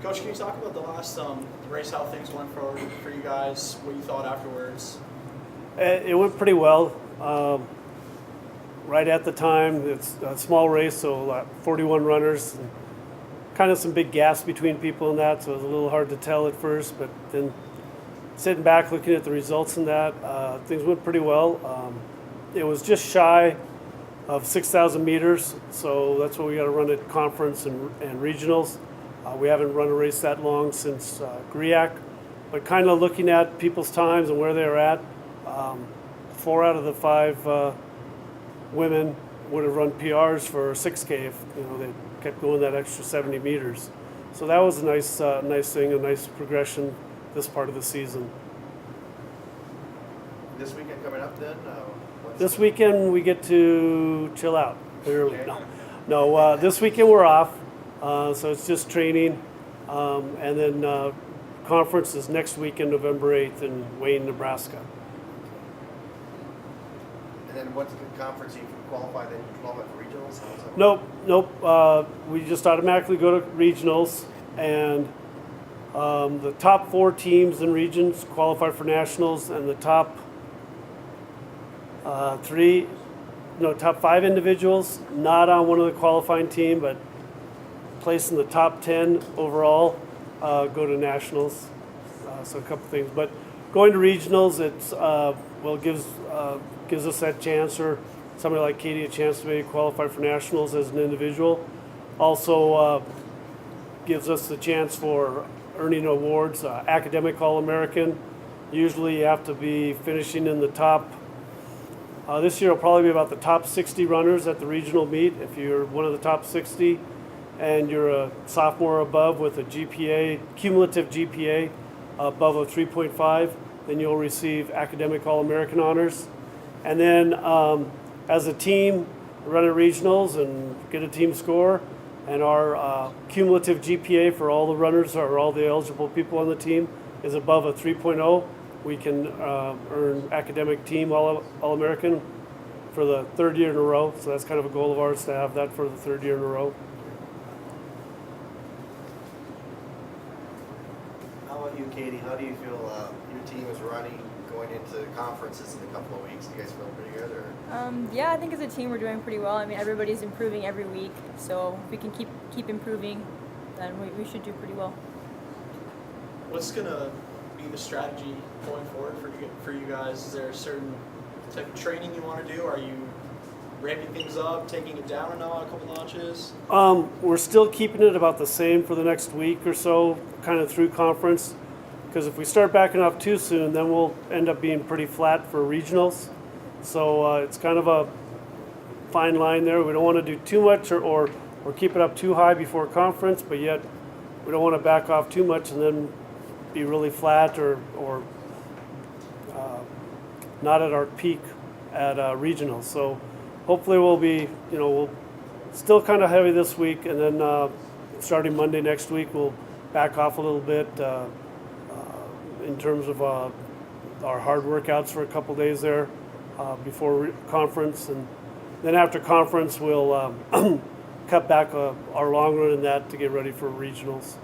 Coach, can you talk about the last race, how things went for you guys, what you thought afterwards? It went pretty well. Right at the time, it's a small race, so 41 runners, and kind of some big gaps between people in that, so it was a little hard to tell at first, but then sitting back looking at the results in that, things went pretty well. It was just shy of 6,000 meters, so that's what we got to run at conference and regionals. We haven't run a race that long since GRIAC, but kind of looking at people's times and where they're at, 4 out of the 5 women would have run PRs for 6K if they kept going that extra 70 meters. So that was a nice thing, a nice progression this part of the season. This weekend coming up then? This weekend we get to chill out. No, this weekend we're off, so it's just training, and then conference is next weekend, November 8th in Wayne, Nebraska. And then what's the conference? You can qualify, then you qualify for regionals? Nope. We just automatically go to regionals, and the top 4 teams in regions qualify for nationals, and the top top 5 individuals not on one of the qualifying team, but placed in the top 10 overall go to nationals. So a couple things, but going to regionals, it's gives us that chance, or somebody like Catie a chance to maybe qualify for nationals as an individual. Also gives us the chance for earning awards, academic All-American. Usually you have to be finishing in the top, this year will probably be about the top 60 runners at the regional meet. If you're one of the top 60 and you're a sophomore or above with a GPA, cumulative GPA above a 3.5, then you'll receive academic All-American honors. And then as a team, run at regionals and get a team score, and our cumulative GPA for all the runners or all the eligible people on the team is above a 3.0. We can earn academic team All-American for the 3rd year in a row. So that's kind of a goal of ours to have that for the 3rd year in a row. How about you, Catie? How do you feel your team is running going into conferences in a couple of weeks? Do you guys feel pretty good? Or? Yeah, I think as a team we're doing pretty well. I mean, everybody's improving every week, so if we can keep improving, then we should do pretty well. What's gonna be the strategy going forward for you guys? Is there a certain type of training you want to do? Are you ramping things up, taking it down a couple notches? We're still keeping it about the same for the next week or so, kind of through conference, because if we start backing off too soon, then we'll end up being pretty flat for regionals. So it's kind of a fine line there. We don't want to do too much or keep it up too high before conference, but yet we don't want to back off too much and then be really flat or not at our peak at regionals. So hopefully we'll be, we'll still kind of heavy this week, and then starting Monday next week we'll back off a little bit in terms of our hard workouts for a couple days there before conference, and then after conference we'll cut back our long run in that to get ready for regionals.